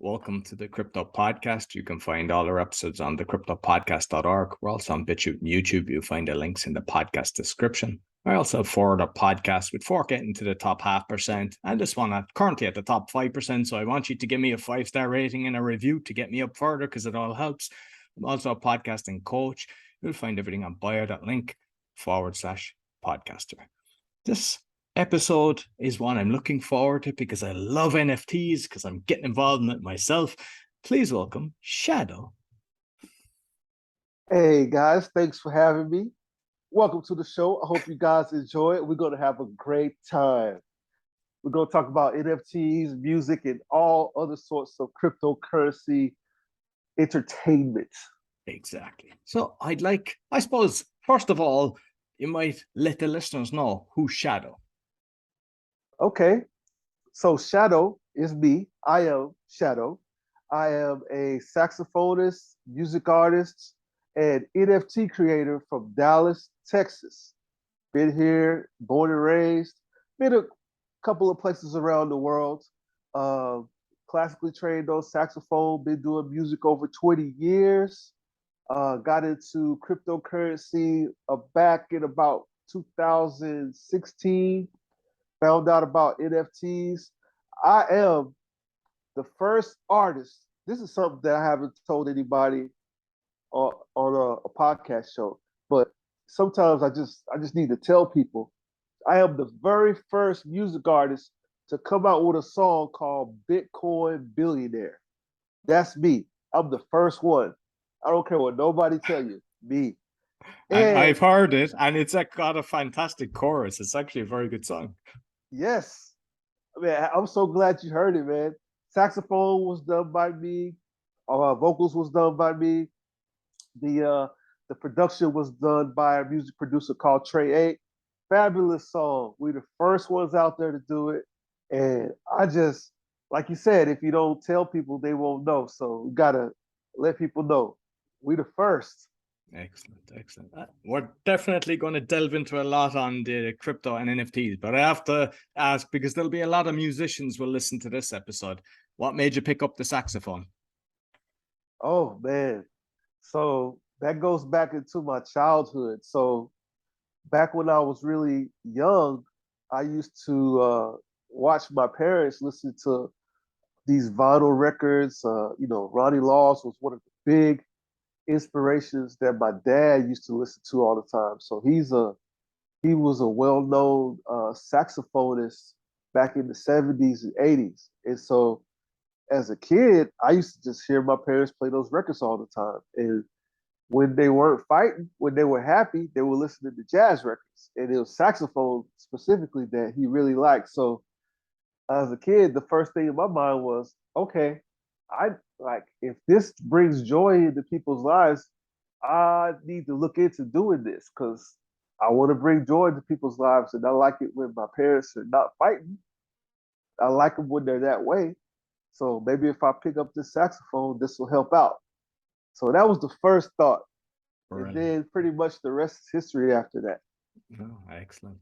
Welcome to the Crypto Podcast. You can find all our episodes on thecryptopodcast.org. We're also on BitChute and YouTube. You'll find the links in the podcast description. I also have four other podcasts with four getting to the top 0.5%, and this one currently at the top 5%. So I want you to give me a 5-star rating and a review to get me up further because it all helps. I'm also a podcasting coach. You'll find everything on bio.link/podcaster. This episode is one I'm looking forward to because I love NFTs, because I'm getting involved in it myself. Please welcome Shadow. Hey guys, thanks for having me. Welcome to the show. I hope you guys enjoy it. We're going to have a great time. We're going to talk about NFTs, music, and all other sorts of cryptocurrency entertainment. Exactly. So I suppose, first of all, you might let the listeners know who's Shadow. Okay, so Shadow is me. I am Shadow. I am a saxophonist, music artist, and NFT creator from Dallas, Texas. Been here, born and raised, been a couple of places around the world. Classically trained on saxophone, been doing music over 20 years. Got into cryptocurrency back in about 2016. Found out about NFTs. I am the first artist. This is something that I haven't told anybody on a podcast show, but sometimes I just need to tell people. I am the very first music artist to come out with a song called Bitcoin Billionaire. That's me. I'm the first one. I don't care what nobody tell you. Me. And I've heard it, and it's got a fantastic chorus. It's actually a very good song. Yes. I mean, I'm so glad you heard it, man. Saxophone was done by me. Vocals was done by me. The production was done by a music producer called Trey 8. Fabulous song. We're the first ones out there to do it. And I just, like you said, if you don't tell people, they won't know. So we got to let people know. We the first. Excellent. We're definitely going to delve into a lot on the crypto and NFTs, but I have to ask, because there'll be a lot of musicians will listen to this episode. What made you pick up the saxophone? Oh, man. So that goes back into my childhood. So back when I was really young, I used to watch my parents listen to these vinyl records. Ronnie Laws was one of the big inspirations that my dad used to listen to all the time. So he was a well-known saxophonist back in the 70s and 80s. And so as a kid, I used to just hear my parents play those records all the time. And when they weren't fighting, when they were happy, they were listening to jazz records. And it was saxophone specifically that he really liked. So as a kid, the first thing in my mind was, okay, if this brings joy into people's lives, I need to look into doing this because I want to bring joy into people's lives. And I like it when my parents are not fighting. I like them when they're that way. So maybe if I pick up this saxophone, this will help out. So that was the first thought. Right. And then pretty much the rest is history after that. Oh, excellent.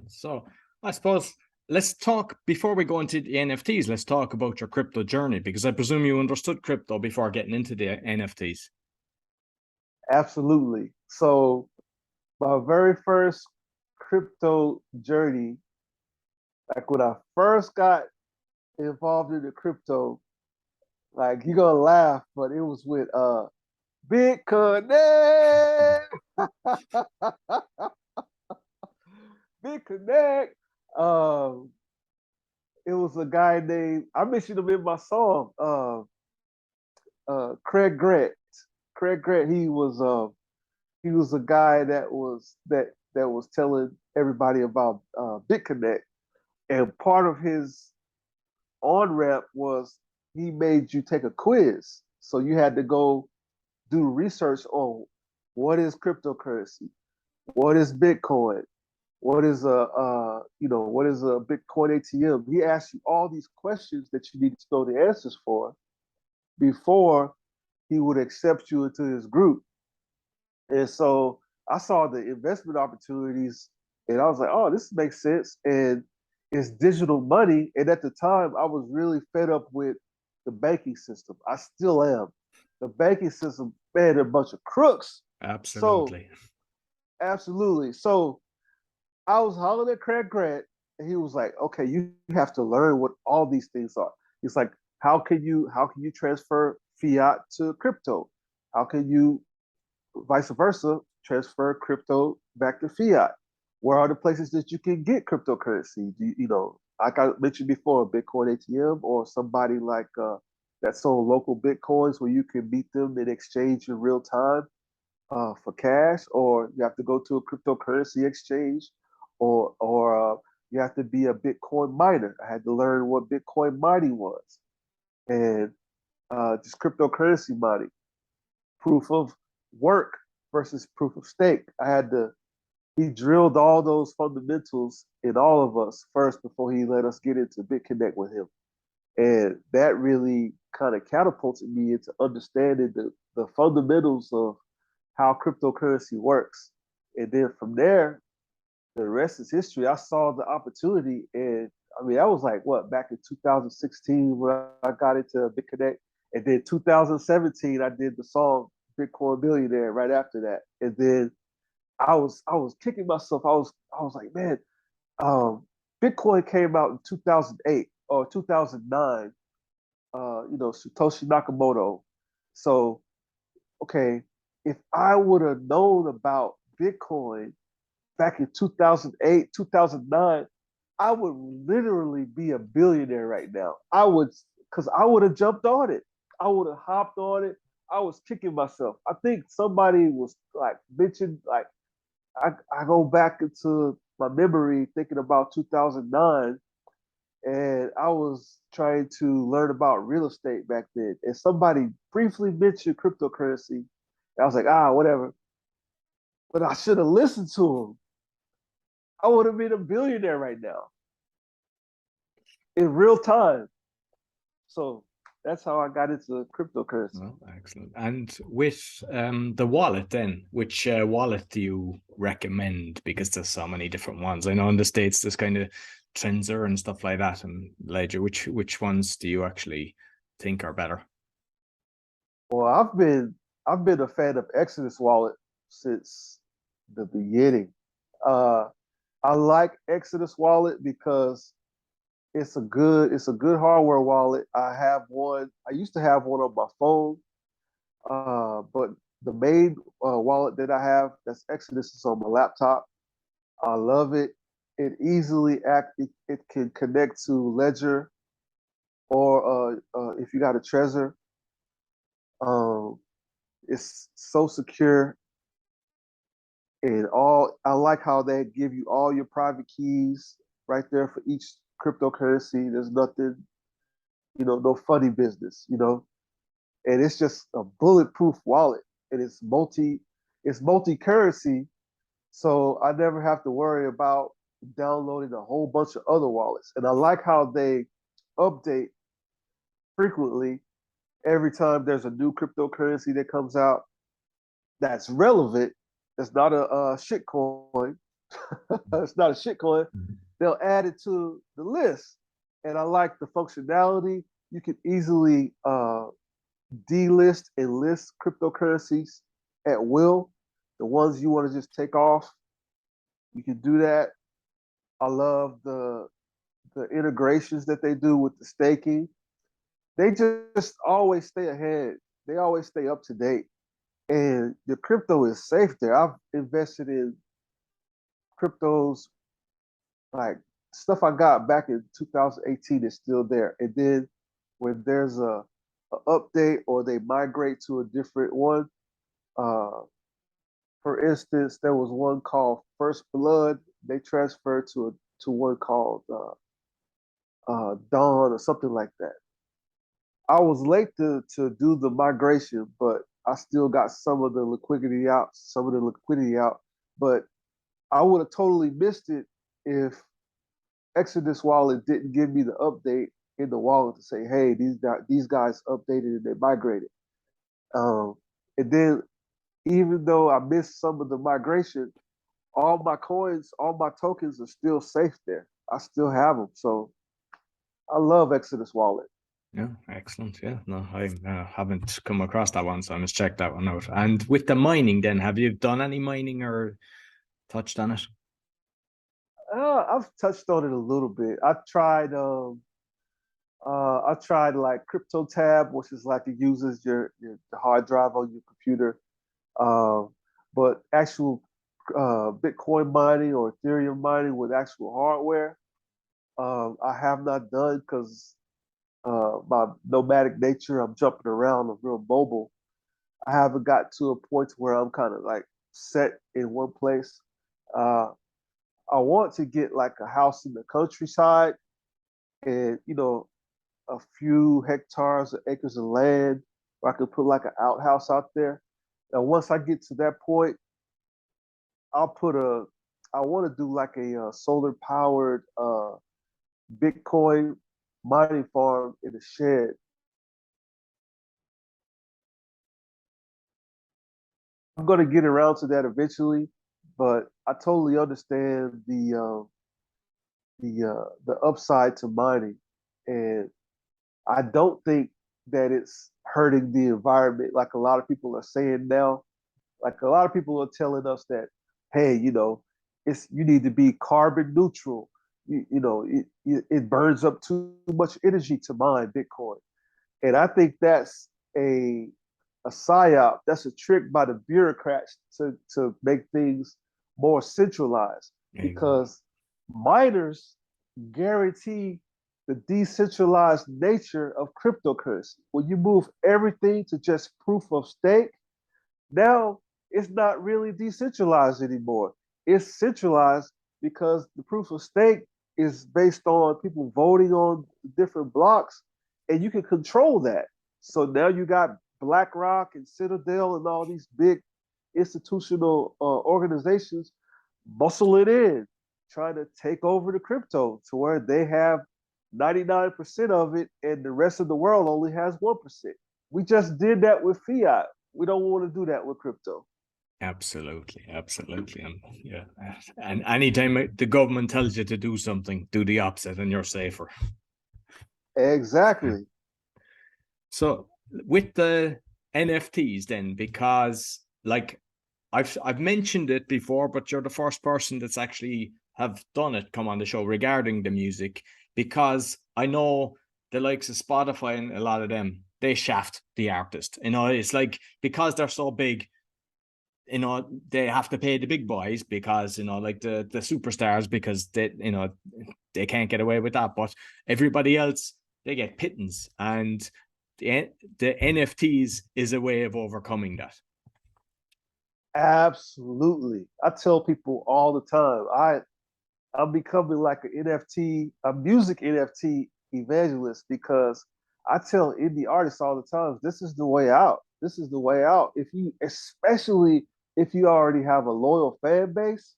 So I suppose let's talk, before we go into the NFTs, let's talk about your crypto journey, because I presume you understood crypto before getting into the NFTs. Absolutely. So my very first crypto journey, like when I first got involved in the crypto, like you're gonna laugh, but it was with Bitcoin. Bitcoin. It was a guy named, I mentioned him in my song, Craig Grant. Craig Grant, he was a guy that was telling everybody about BitConnect. And part of his on-ramp was he made you take a quiz. So you had to go do research on what is cryptocurrency, what is Bitcoin, what is a Bitcoin ATM. He asked you all these questions that you need to know the answers for before he would accept you into his group. And so I saw the investment opportunities and I was like, oh, this makes sense. And it's digital money. And at the time I was really fed up with the banking system. I still am. The banking system, man, they're a bunch of crooks. So Absolutely. absolutely. So I was hollering at Craig Grant, and he was like, "Okay, you have to learn what all these things are." He's like, how can you transfer fiat to crypto? How can you, vice versa, transfer crypto back to fiat? Where are the places that you can get cryptocurrency? Like I mentioned before, Bitcoin ATM or somebody like that sold local Bitcoins where you can meet them and exchange in real time for cash, or you have to go to a cryptocurrency exchange, or you have to be a Bitcoin miner. I had to learn what Bitcoin mining was, and just cryptocurrency mining, proof of work versus proof of stake. He drilled all those fundamentals in all of us first before he let us get into BitConnect with him. And that really kind of catapulted me into understanding the fundamentals of how cryptocurrency works. And then from there, the rest is history. I saw the opportunity, and I mean, that was like what, back in 2016 when I got into BitConnect, and then 2017 I did the song Bitcoin Billionaire right after that, and then I was kicking myself. I was like, man, Bitcoin came out in 2008 or 2009. Satoshi Nakamoto. So okay, if I would have known about Bitcoin back in 2008, 2009, I would literally be a billionaire right now. Because I would have jumped on it. I would have hopped on it. I was kicking myself. I think somebody was like mentioned, like, I go back into my memory thinking about 2009, and I was trying to learn about real estate back then. And somebody briefly mentioned cryptocurrency. I was like, whatever. But I should have listened to him. I would have been a billionaire right now in real time. So that's how I got into cryptocurrency. Well, excellent. And with the wallet then, which wallet do you recommend? Because there's so many different ones. I know in the States there's kind of Trezor and stuff like that, and Ledger. Which ones do you actually think are better? Well, I've been a fan of Exodus Wallet since the beginning. Uh, I like Exodus Wallet because it's a good hardware wallet. I have one. I used to have one on my phone, but the main wallet that I have, that's Exodus, is on my laptop. I love it. It can connect to Ledger, or if you got a Trezor. Um, it's so secure, and all I like how they give you all your private keys right there for each cryptocurrency. There's nothing, no funny business, and it's just a bulletproof wallet, and it's multi currency, so I never have to worry about downloading a whole bunch of other wallets. And I like how they update frequently. Every time there's a new cryptocurrency that comes out that's relevant, that's not a shit coin. It's not a shit coin. They'll add it to the list, and I like the functionality. You can easily delist and list cryptocurrencies at will. The ones you want to just take off, you can do that. I love the integrations that they do with the staking. They just always stay ahead. They always stay up to date. And the crypto is safe there. I've invested in cryptos, like stuff I got back in 2018 is still there. And then when there's a update or they migrate to a different one, uh, for instance, there was one called First Blood. They transferred to one called Dawn or something like that. I was late to do the migration, but I still got some of the liquidity out, But I would have totally missed it if Exodus Wallet didn't give me the update in the wallet to say, hey, these guys updated and they migrated. Um, and then even though I missed some of the migration, all my coins, all my tokens are still safe there. I still have them. So I love Exodus Wallet. Yeah, excellent. Yeah, no, I haven't come across that one, so I must check that one out. And with the mining, then, have you done any mining or touched on it? I've touched on it a little bit. I tried like crypto tab, which is like it uses your the hard drive on your computer. Uh, but actual Bitcoin mining or Ethereum mining with actual hardware, I have not done because my nomadic nature, I'm jumping around, I'm real mobile. I haven't got to a point where I'm kind of like set in one place. Uh, I want to get like a house in the countryside and, a few hectares or acres of land where I could put like an outhouse out there. And once I get to that point, I'll put a, I want to do like a solar powered Bitcoin mining farm in a shed. I'm going to get around to that eventually, but I totally understand the upside to mining, and I don't think that it's hurting the environment like a lot of people are saying now. Like a lot of people are telling us that, hey, it's you need to be carbon neutral. It burns up too much energy to mine Bitcoin, and I think that's a psyop. That's a trick by the bureaucrats to make things more centralized Exactly. because miners guarantee the decentralized nature of cryptocurrency. When you move everything to just proof of stake, now it's not really decentralized anymore. It's centralized because the proof of stake is based on people voting on different blocks, and you can control that. So now you got BlackRock and Citadel and all these big institutional organizations muscling in, trying to take over the crypto to where they have 99% of it and the rest of the world only has 1%. We just did that with fiat. We don't want to do that with crypto. Absolutely, absolutely, and yeah, and anytime the government tells you to do something, do the opposite, and you're safer. Yeah. Exactly. So with the NFTs, then, because like I've mentioned it before, but you're the first person that's actually have done it come on the show regarding the music, because I know the likes of Spotify and a lot of them, they shaft the artist. It's like because they're so big, they have to pay the big boys because like the superstars, because they can't get away with that. But everybody else, they get pittance, and the NFTs is a way of overcoming that. Absolutely. I tell people all the time, I'm becoming like an NFT, a music NFT evangelist because I tell indie artists all the time, this is the way out. This is the way out. Especially if you already have a loyal fan base,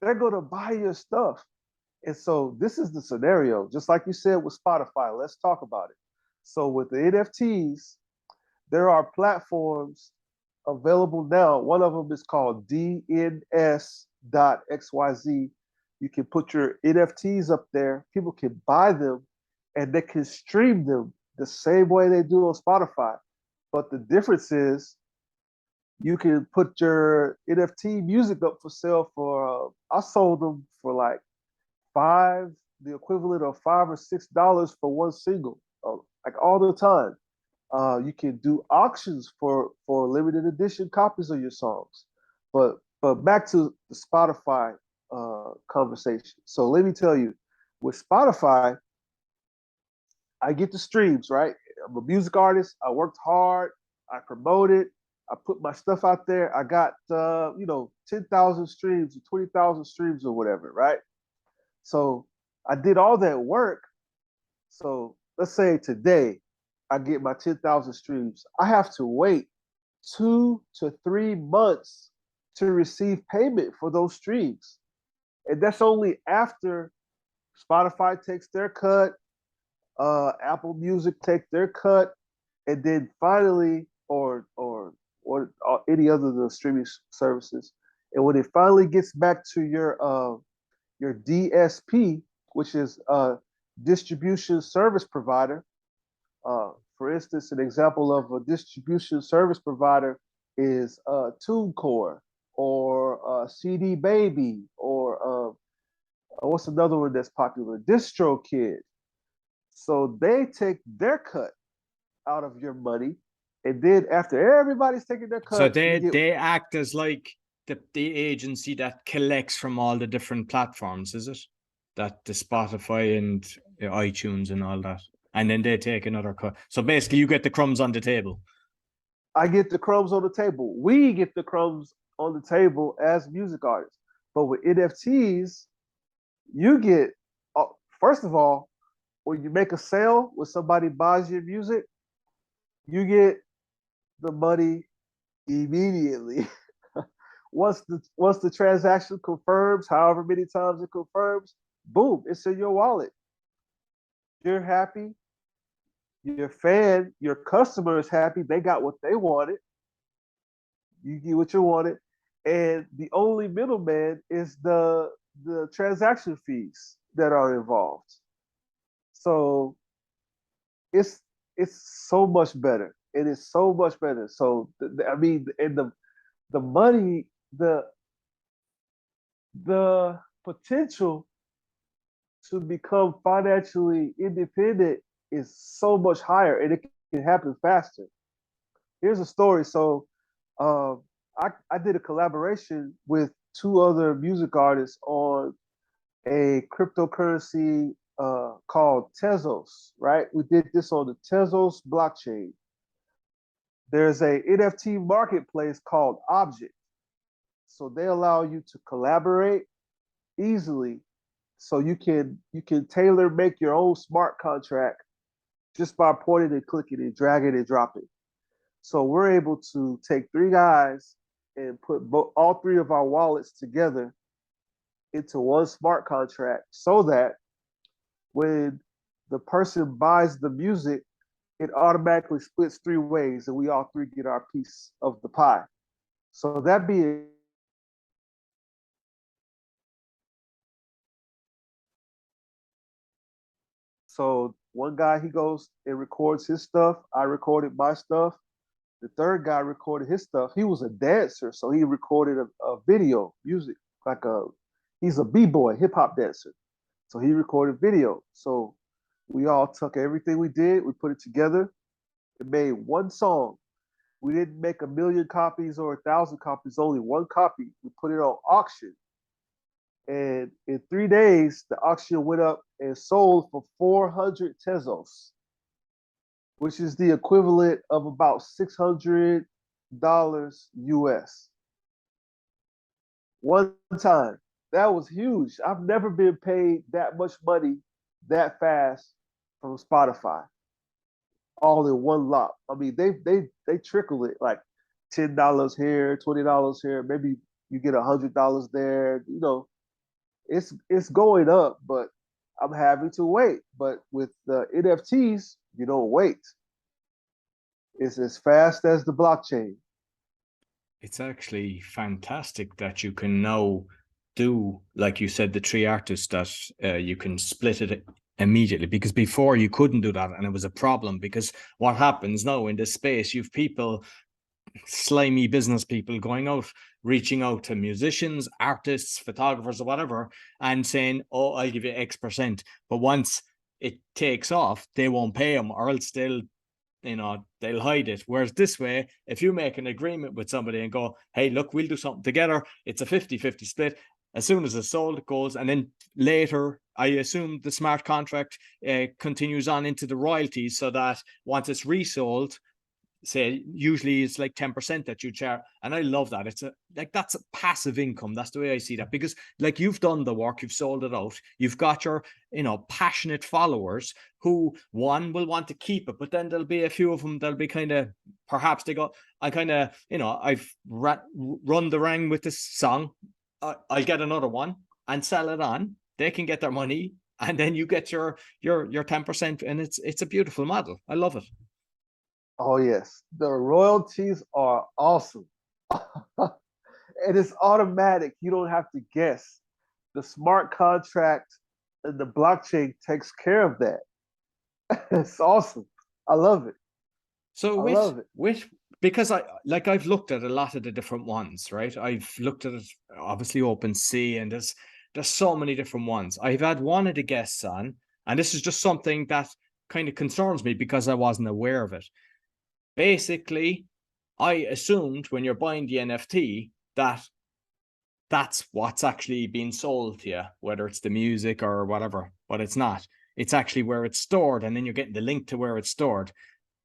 they're going to buy your stuff. And so this is the scenario, just like you said with Spotify. Let's talk about it. So with the NFTs, there are platforms available now. One of them is called DNS.xyz. You can put your NFTs up there. People can buy them and they can stream them the same way they do on Spotify. But the difference is you can put your NFT music up for sale for, I sold them for like the equivalent of $5 or $6 for one single, like all the time. You can do auctions for limited edition copies of your songs. But back to the Spotify conversation. So let me tell you, with Spotify, I get the streams, right? I'm a music artist. I worked hard. I promoted. I put my stuff out there. I got 10,000 streams or 20,000 streams or whatever, right? So I did all that work. So let's say today I get my 10,000 streams. I have to wait 2 to 3 months to receive payment for those streams. And that's only after Spotify takes their cut, Apple Music take their cut, and then finally, or any other of the streaming services. And when it finally gets back to your DSP, which is a distribution service provider, For instance, an example of a distribution service provider is TuneCore or CD Baby or what's another one that's popular? DistroKid. So they take their cut out of your money, and then after everybody's taking their cut, so they act as like the agency that collects from all the different platforms, is it? That the Spotify and iTunes and all that, and then they take another cut. So basically, you get the crumbs on the table. I get the crumbs on the table. We get the crumbs on the table as music artists. But with NFTs, you get, first of all, when you make a sale, when somebody buys your music, you get the money immediately. once the transaction confirms, however many times it confirms, boom, it's in your wallet. You're happy. Your fan, your customer is happy. They got what they wanted. You get what you wanted, and the only middleman is the transaction fees that are involved. So it's so much better. It is so much better. So I mean, and the money, the potential to become financially independent is so much higher, and it can happen faster. Here's a story. So I did a collaboration with two other music artists on a cryptocurrency called Tezos, right? We did this on the Tezos blockchain. There's a NFT marketplace called Object. So they allow you to collaborate easily. So you can tailor make your own smart contract just by pointing and clicking and dragging and dropping. So we're able to take three guys and put all three of our wallets together into one smart contract so that when the person buys the music, it automatically splits three ways and we all three get our piece of the pie. So that being so one guy, he goes and records his stuff. I recorded my stuff. The third guy recorded his stuff. He was a dancer, so he recorded a video, music, he's a b-boy, hip hop dancer. So he recorded video. So we all took everything we did, we put it together, and made one song. We didn't make 1,000,000 copies or 1,000 copies, only one copy. We put it on auction. And in 3 days, the auction went up and sold for 400 Tezos, which is the equivalent of about $600 US. One time. That was huge. I've never been paid that much money that fast from Spotify, all in one lot. I mean, they trickle it like $10 here, $20 here, maybe you get $100 there. You know, it's going up, but I'm having to wait. But with the NFTs, you don't wait. It's as fast as the blockchain. It's actually fantastic that you can now do, like you said, the three artists that you can split it immediately, because before you couldn't do that, and it was a problem. Because what happens now in this space, you've people, slimy business people, going out, reaching out to musicians, artists, photographers, or whatever, and saying, oh, I'll give you X%. But once it takes off, they won't pay them, or else they'll hide it. Whereas this way, if you make an agreement with somebody and go, hey, look, we'll do something together, it's a 50-50 split. As soon as it's sold, it goes. And then later, I assume the smart contract continues on into the royalties, so that once it's resold, say usually it's like 10% that you charge. And I love that. It's that's a passive income. That's the way I see that, because like you've done the work, you've sold it out, you've got your passionate followers who one will want to keep it, but then there'll be a few of them that'll be kind of, perhaps they go, I kind of, I've run the rang with this song, I'll get another one and sell it on. They can get their money, and then you get your 10%, and it's a beautiful model. I love it. Oh yes, the royalties are awesome. And it's automatic. You don't have to guess. The smart contract and the blockchain takes care of that. It's awesome. I love it. So I love it. because I've looked at a lot of the different ones, right? I've looked at it, obviously OpenSea, and there's so many different ones. I've had one of the guests on, and this is just something that kind of concerns me because I wasn't aware of it. Basically, I assumed when you're buying the NFT that that's what's actually being sold to you, whether it's the music or whatever, but it's not. It's actually where it's stored, and then you're getting the link to where it's stored.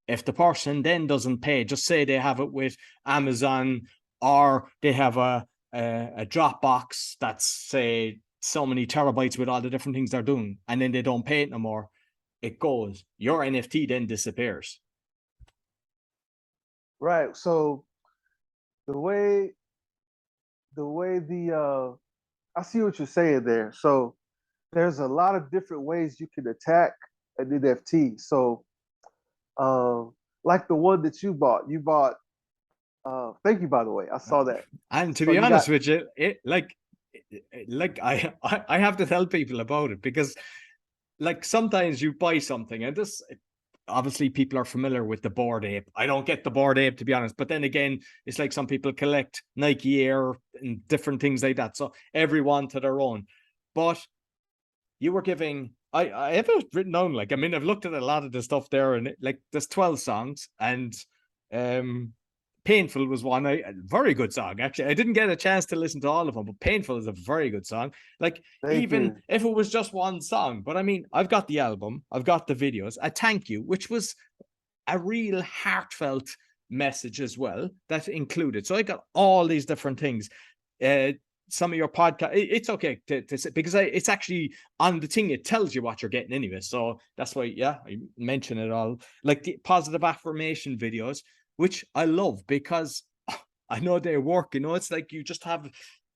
If the person then doesn't pay, just say they have it with Amazon, or they have a Dropbox that's, say, so many terabytes with all the different things they're doing, and then they don't pay it no more, it goes. Your NFT then disappears. Right. So the way I see what you're saying there. So there's a lot of different ways you can attack an NFT. So like the one that you bought. Thank you, by the way. I saw that. And to So be you honest got with you, I have to tell people about it, because like sometimes you buy something, and this, obviously people are familiar with the Bored Ape. I don't get the Bored Ape, to be honest, but then again, it's like some people collect Nike Air and different things like that, so everyone to their own. But you were giving, I have it written down, like, I mean, I've looked at a lot of the stuff there, and like there's 12 songs, and Painful was one. A very good song, actually. I didn't get a chance to listen to all of them, but Painful is a very good song. Like, thank even you. if it was just one song, but I mean, I've got the album, I've got the videos, a thank you, which was a real heartfelt message as well that included. So I got all these different things. Some of your podcast, it's okay to say, because it's actually on the thing, it tells you what you're getting anyway. So that's why, yeah, I mention it all. Like the positive affirmation videos, which I love, because I know they work, it's like you just have,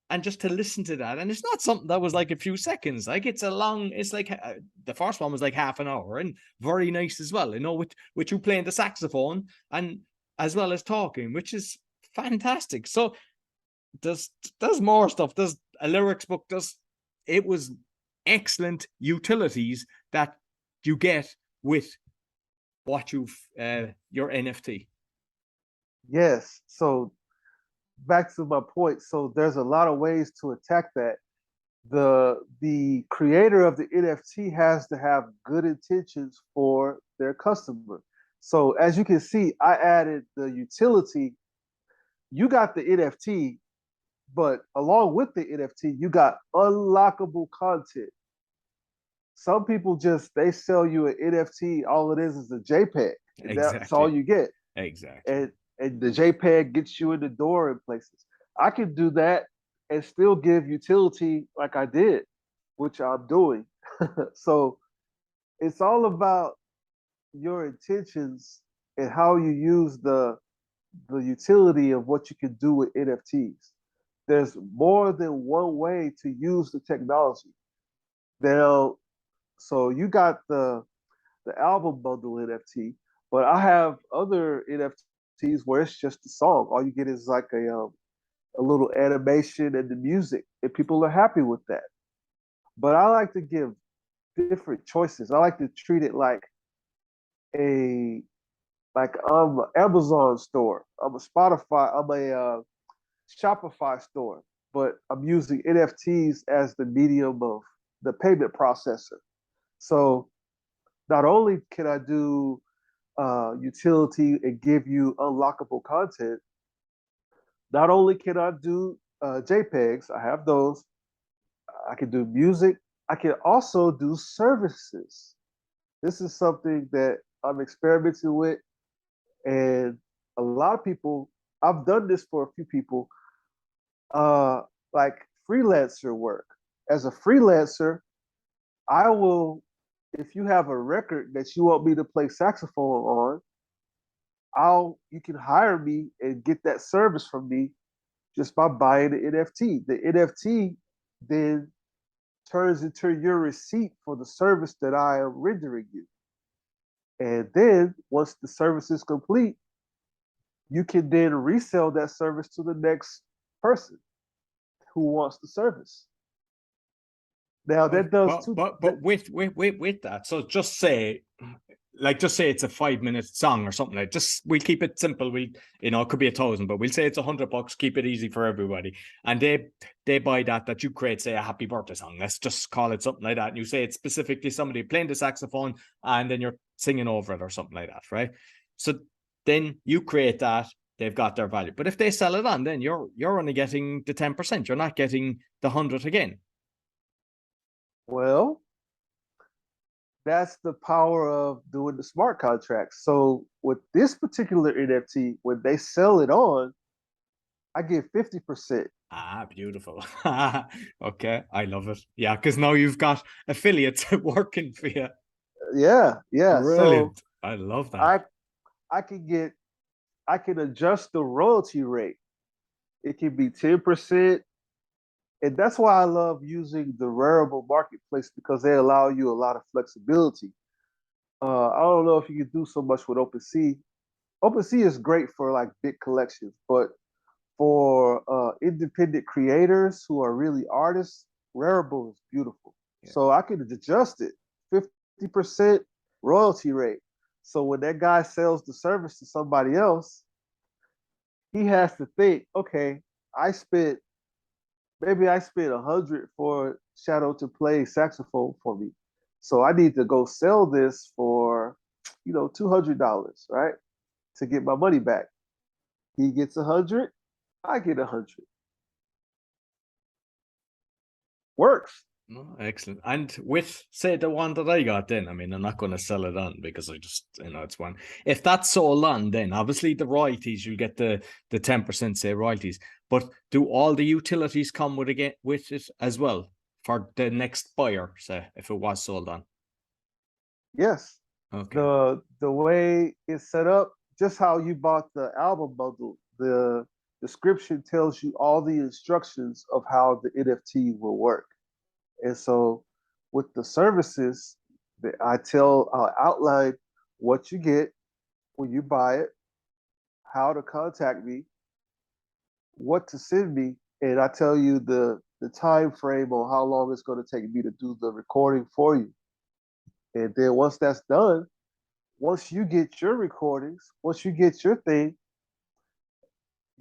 and just to listen to that, and it's not something that was like a few seconds, like it's like the first one was like half an hour, and very nice as well, with you playing the saxophone and as well as talking, which is fantastic. So there's more stuff. There's a lyrics book. It was excellent utilities that you get with what you've your NFT. Yes. So back to my point. So there's a lot of ways to attack that. The creator of the NFT has to have good intentions for their customer. So as you can see, I added the utility. You got the NFT, but along with the NFT, you got unlockable content. Some people they sell you an NFT. All it is a JPEG, and that's all Exactly. you get. Exactly. And the JPEG gets you in the door in places. I can do that and still give utility like I did, which I'm doing. So it's all about your intentions and how you use the utility of what you can do with NFTs. There's more than one way to use the technology. Now, so you got the album bundle NFT, but I have other NFTs where it's just a song. All you get is like a little animation and the music, and people are happy with that. But I like to give different choices. I like to treat it a like I'm an Amazon store. I'm a Spotify. I'm a Shopify store, but I'm using NFTs as the medium of the payment processor. So not only can I do utility and give you unlockable content, not only can I do JPEGs, I have those. I can do music. I can also do services. This is something that I'm experimenting with, and a lot of people. I've done this for a few people, uh, like freelancer work. As a freelancer, I will, if you have a record that you want me to play saxophone on, you can hire me and get that service from me just by buying the NFT. The NFT then turns into your receipt for the service that I am rendering you. And then once the service is complete, you can then resell that service to the next person who wants the service. Now But that does but two. but but with that, so just say, like just say it's a 5-minute song or something like just we'll keep it simple. We it could be 1,000, but we'll say it's $100, keep it easy for everybody. And they buy that you create, say, a happy birthday song. Let's just call it something like that. And you say it's specifically somebody playing the saxophone and then you're singing over it or something like that, right? So then you create that, they've got their value. But if they sell it on, then you're only getting the 10%. You're not getting the 100 again. Well, that's the power of doing the smart contracts. So with this particular NFT, when they sell it on, I get 50%. Ah, beautiful. Okay, I love it. Yeah, because now you've got affiliates working for you. Yeah. So Brilliant. I love that. I I can get I can adjust the royalty rate. It can be 10%. And that's why I love using the Rarible marketplace because they allow you a lot of flexibility. I don't know if you can do so much with OpenSea. OpenSea is great for like big collections, but for independent creators who are really artists, Rarible is beautiful. Yeah. So I can adjust it 50% royalty rate. So when that guy sells the service to somebody else, he has to think, okay, I spent maybe I spent 100 for Shadow to play saxophone for me. So I need to go sell this for, $200, right? To get my money back. He gets 100, I get 100. Works. Oh, excellent. And with, say, the one that I got then, I mean, I'm not going to sell it on because I just, it's one. If that's sold on, then obviously the royalties, you'll get the 10%, say, royalties. But do all the utilities come with it as well for the next buyer, say, if it was sold on? Yes. Okay. The way it's set up, just how you bought the album bundle, the description tells you all the instructions of how the NFT will work. And so with the services, I'll outline what you get when you buy it, how to contact me, what to send me, and I tell you the time frame on how long it's going to take me to do the recording for you. And then once that's done, once you get your recordings, once you get your thing,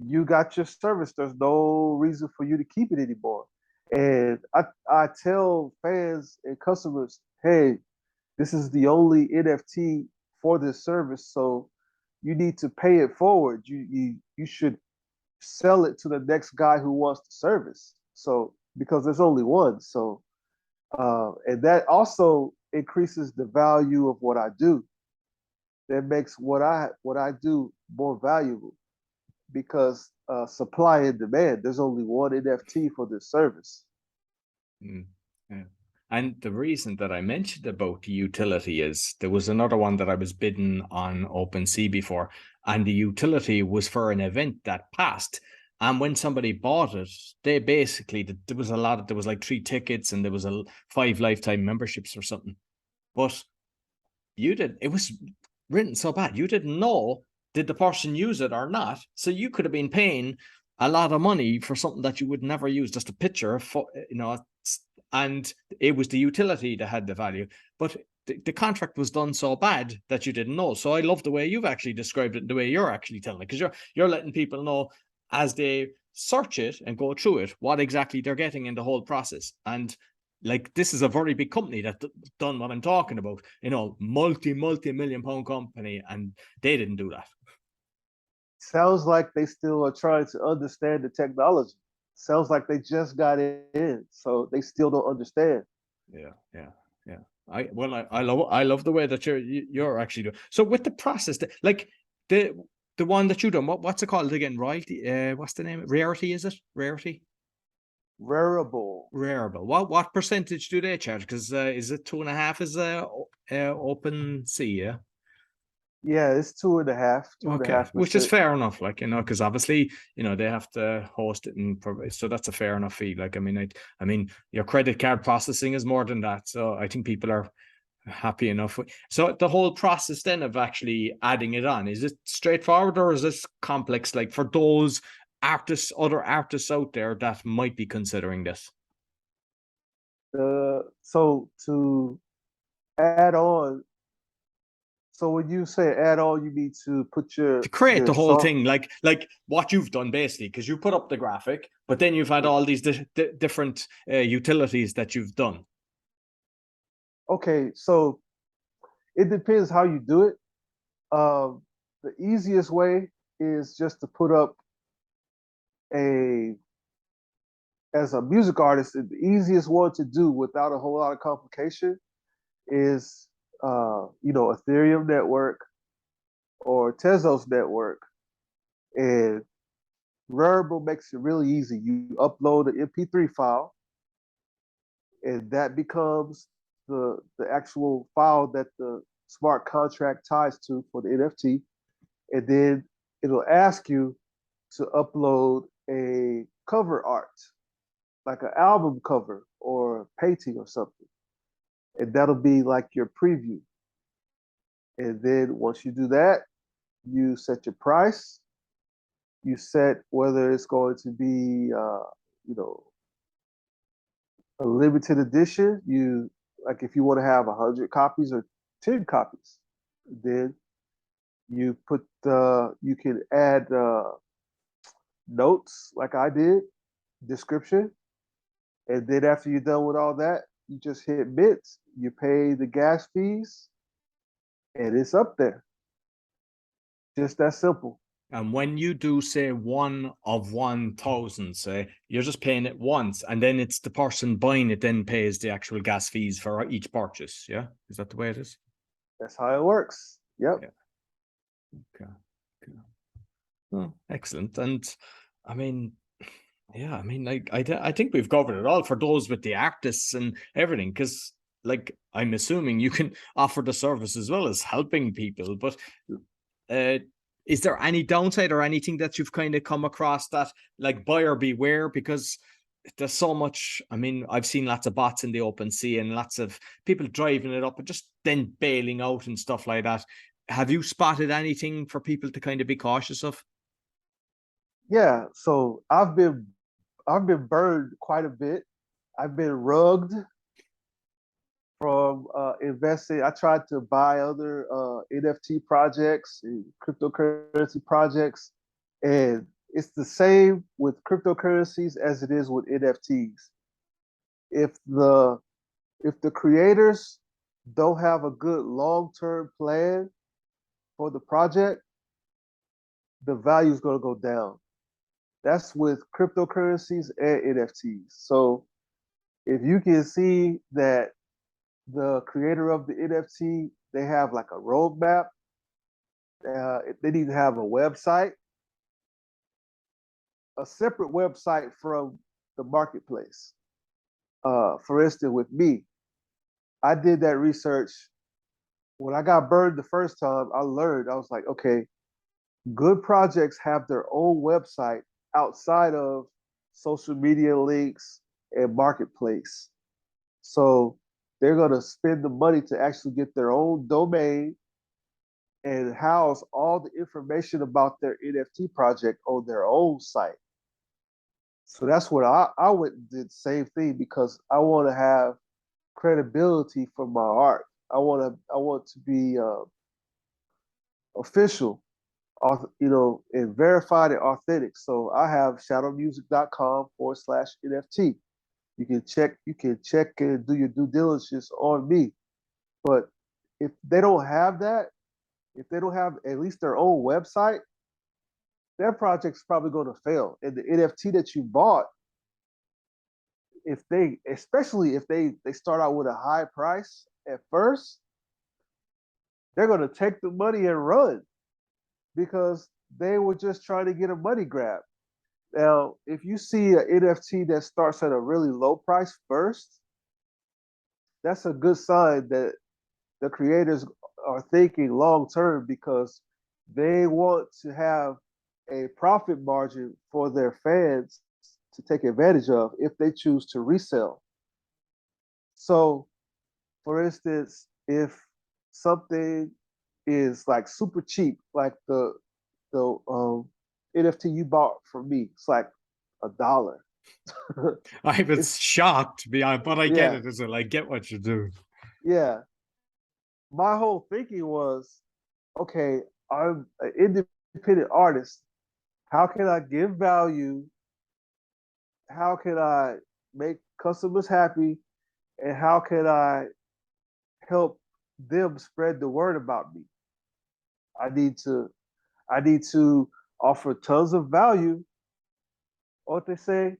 you got your service. There's no reason for you to keep it anymore. And I tell fans and customers, hey, this is the only NFT for this service, so you need to pay it forward. You should sell it to the next guy who wants the service. So because there's only one. So and that also increases the value of what I do. That makes what I do more valuable because supply and demand. There's only one NFT for this service. Mm, yeah. And the reason that I mentioned about the utility is there was another one that I was bidding on OpenSea before, and the utility was for an event that passed. And when somebody bought it, they basically, there was like 3 tickets and there was 5 lifetime memberships or something. But it was written so bad. You didn't know, did the person use it or not? So you could have been paying a lot of money for something that you would never use, just a picture, and it was the utility that had the value. But the contract was done so bad that you didn't know. So I love the way you've actually described it, the way you're actually telling it, because you're letting people know as they search it and go through it what exactly they're getting in the whole process. And like, this is a very big company that done what I'm talking about, multi-million pound company, and they didn't do that. Sounds like they still are trying to understand the technology. Sounds like they just got in, so they still don't understand. Yeah. I love the way that you're actually doing. So with the process, like the one that you done, what's it called again? Royalty? What's the name? Rarity, is it? Rarity? Rarible. Rarible. What percentage do they charge? Because is it 2.5 is OpenSea? Yeah. Yeah, it's 2.5, Okay, 2.5%. which is fair enough, like, because obviously, they have to host it and provide, so that's a fair enough fee. Like, I mean, your credit card processing is more than that, so I think people are happy enough. So the whole process then of actually adding it on, is it straightforward or is this complex? Like for those other artists out there that might be considering this. So to add on, So when you say add on, you mean to put To create the whole song? thing, like what you've done basically, because you put up the graphic, but then you've had all these different utilities that you've done. Okay, so it depends how you do it. The easiest way is just to put up a as a music artist. The easiest one to do without a whole lot of complication is Ethereum network or Tezos network, and Rarible makes it really easy. You upload an MP3 file, and that becomes the actual file that the smart contract ties to for the NFT, and then it'll ask you to upload a cover art, like an album cover or painting or something, and that'll be like your preview. And then once you do that, you set your price. You set whether it's going to be, a limited edition. You like if you want to have 100 copies or 10 copies, then you can add notes like I did, description, and then after you're done with all that, you just hit mint. You pay the gas fees, and it's up there. Just that simple. And when you do say 1 of 1,000, say you're just paying it once, and then it's the person buying it then pays the actual gas fees for each purchase. Yeah, is that the way it is? That's how it works. Yep. Yeah. Okay. Oh, excellent. And I mean, yeah, I mean, like I think we've covered it all for those with the artists and everything, because like I'm assuming you can offer the service as well as helping people. But is there any downside or anything that you've kind of come across that like buyer beware? Because there's so much. I mean, I've seen lots of bots in the open sea and lots of people driving it up and just then bailing out and stuff like that. Have you spotted anything for people to kind of be cautious of? Yeah. So I've been burned quite a bit. I've been rugged from investing. I tried to buy other NFT projects and cryptocurrency projects, and it's the same with cryptocurrencies as it is with NFTs. If the if the creators don't have a good long-term plan for the project, the value is going to go down. That's with cryptocurrencies and NFTs. So if you can see that the creator of the NFT, they have like a roadmap. They need to have a website, a separate website from the marketplace. For instance, with me, I did that research. When I got burned the first time, I learned, I was like, okay, good projects have their own website outside of social media links and marketplace. So they're going to spend the money to actually get their own domain and house all the information about their NFT project on their own site. So that's what I went and did the same thing because I want to have credibility for my art. I want to be official, and verified and authentic. So I have shadowmusic.com/NFT. You can check and do your due diligence on me. But if they don't have that, if they don't have at least their own website, their project's probably going to fail. And the NFT that you bought, especially if they start out with a high price at first, they're going to take the money and run because they were just trying to get a money grab. Now, if you see an NFT that starts at a really low price first, that's a good sign that the creators are thinking long term because they want to have a profit margin for their fans to take advantage of if they choose to resell. So, for instance, if something is like super cheap, like the NFT you bought from me, it's like $1. I was shocked, but I get Yeah, it. Is it? I get what you do. yeah. My whole thinking was okay, I'm an independent artist. How can I give value? How can I make customers happy? And how can I help them spread the word about me? I need to I need to offer tons of value. What they say,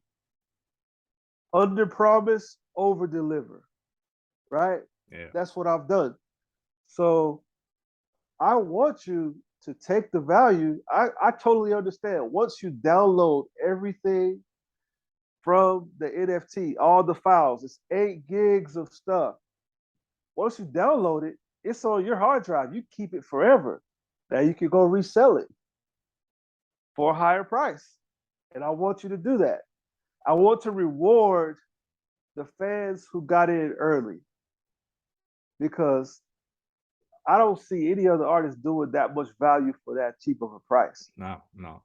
under promise, over deliver, right? Yeah. That's what I've done. So I want you to take the value. I totally understand. Once you download everything from the NFT, all the files, it's 8 gigs of stuff. Once you download it, it's on your hard drive. You keep it forever. Now you can go resell it for a higher price. And I want you to do that. I want to reward the fans who got in early because I don't see any other artist doing that much value for that cheap of a price. No, no.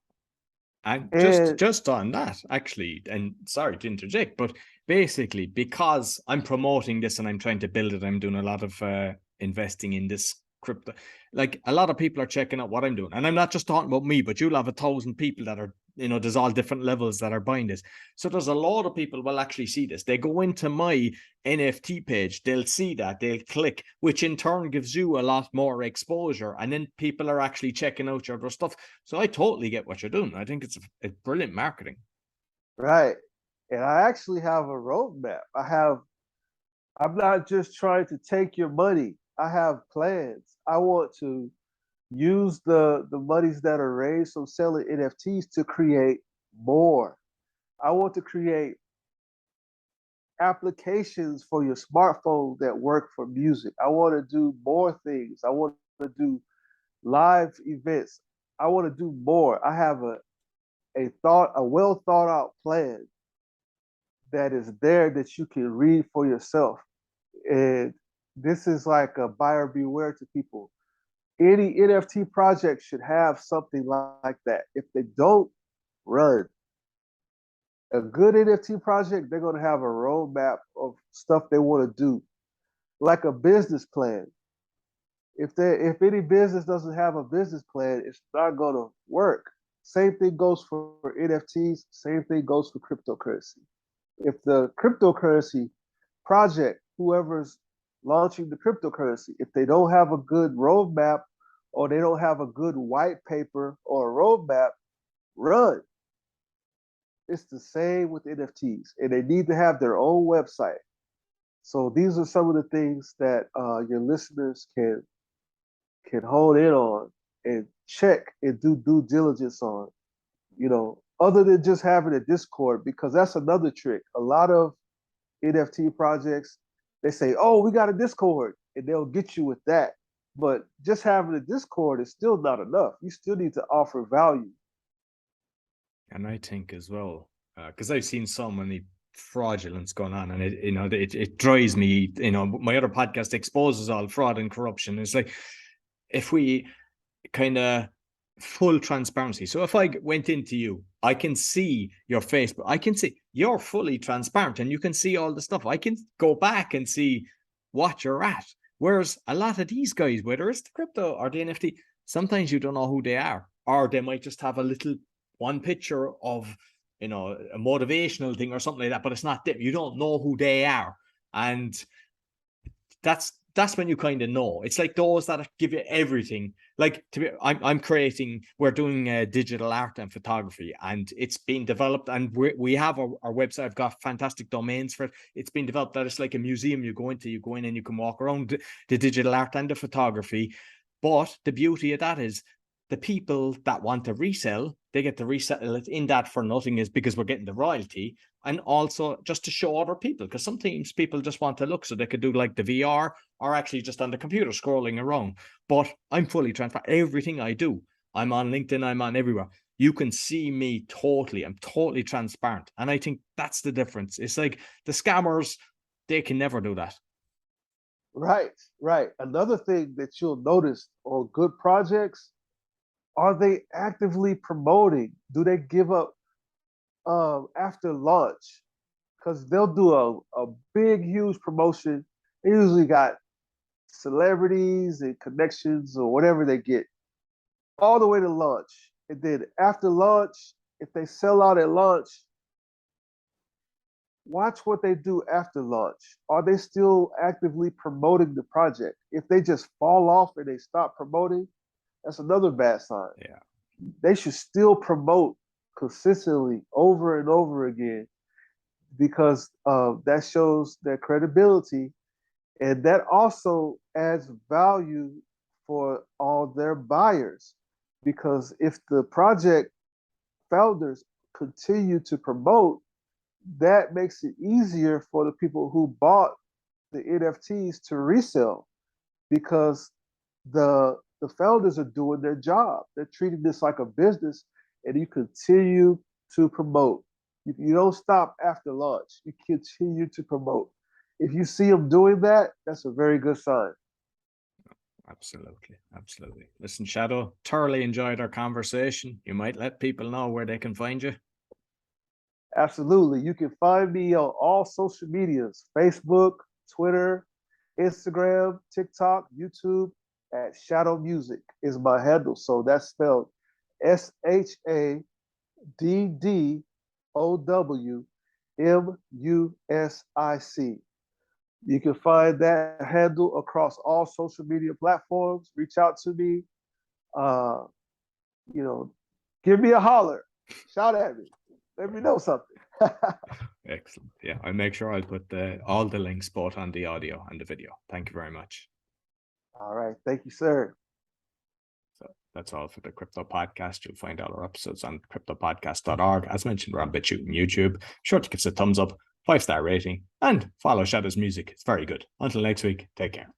And And just on that, actually, and sorry to interject, but basically, because I'm promoting this and I'm trying to build it, I'm doing a lot of investing in this crypto. Like a lot of people are checking out what I'm doing, and I'm not just talking about me, but you'll have 1,000 people that are, there's all different levels that are buying this. So there's a lot of people will actually see this. They go into my NFT page, they'll see that, they'll click, which in turn gives you a lot more exposure, and then people are actually checking out your other stuff. So I totally get what you're doing. I think it's brilliant marketing. right. And I actually have a roadmap. I'm not just trying to take your money. I have plans. I want to use the monies that are raised from selling NFTs to create more. I want to create applications for your smartphone that work for music. I want to do more things. I want to do live events. I want to do more. I have a well thought out plan that is there that you can read for yourself. And this is like a buyer beware to people. Any NFT project should have something like that. If they don't, run. A good NFT project, they're going to have a roadmap of stuff they want to do, like a business plan. If any business doesn't have a business plan, it's not going to work. Same thing goes for NFTs. Same thing goes for cryptocurrency. If the cryptocurrency project, whoever's launching the cryptocurrency, if they don't have a good roadmap or they don't have a good white paper or a roadmap, run. It's the same with NFTs, and they need to have their own website. So these are some of the things that your listeners can hone in on and check and do due diligence on. Other than just having a Discord, because that's another trick. A lot of NFT projects, they say, "Oh, we got a Discord," and they'll get you with that. But just having a Discord is still not enough. You still need to offer value. And I think as well, because I've seen so many fraudulence going on, and it drives me. My other podcast exposes all fraud and corruption. It's like if we kind of full transparency. So if I went into you, I can see your Facebook. I can see you're fully transparent, and you can see all the stuff. I can go back and see what you're at. Whereas a lot of these guys, whether it's the crypto or the NFT, sometimes you don't know who they are, or they might just have a little one picture of a motivational thing or something like that, but it's not them. You don't know who they are, and that's when you kind of know. It's like those that give you everything. Like I'm creating. We're doing digital art and photography, and it's being developed. And we have our website. I've got fantastic domains for it. It's been developed that it's like a museum. You go in and you can walk around the digital art and the photography. But the beauty of that is the people that want to resell, they get to resell it in that for nothing, is because we're getting the royalty. And also just to show other people, because sometimes people just want to look, so they could do like the VR or actually just on the computer scrolling around. But I'm fully transparent. Everything I do, I'm on LinkedIn, I'm on everywhere. You can see me totally. I'm totally transparent. And I think that's the difference. It's like the scammers, they can never do that. Right, right. Another thing that you'll notice on good projects, are they actively promoting? Do they give up after launch? Because they'll do a big, huge promotion. They usually got celebrities and connections or whatever they get, all the way to launch. And then after launch, if they sell out at launch, watch what they do after launch. Are they still actively promoting the project? If they just fall off and they stop promoting, that's another bad sign. Yeah. They should still promote consistently over and over again, because that shows their credibility, and that also adds value for all their buyers. Because if the project founders continue to promote, that makes it easier for the people who bought the NFTs to resell, because the founders are doing their job. They're treating this like a business, and you continue to promote. You don't stop after launch. You continue to promote. If you see them doing that, that's a very good sign. Absolutely. Absolutely. Listen, Shadow, thoroughly enjoyed our conversation. You might let people know where they can find you. Absolutely. You can find me on all social medias: Facebook, Twitter, Instagram, TikTok, YouTube, at Shadow Music is my handle. So that's spelled SHADDOWMUSIC. You can find that handle across all social media platforms. Reach out to me. Give me a holler. Shout at me. Let me know something. Excellent. Yeah, I'll make sure I'll put all the links both on the audio and the video. Thank you very much. All right. Thank you, sir. So that's all for the Crypto Podcast. You'll find all our episodes on cryptopodcast.org. As mentioned, we're on BitChute and YouTube. Be sure to give us a thumbs up, 5-star rating, and follow Shadow's music. It's very good. Until next week, take care.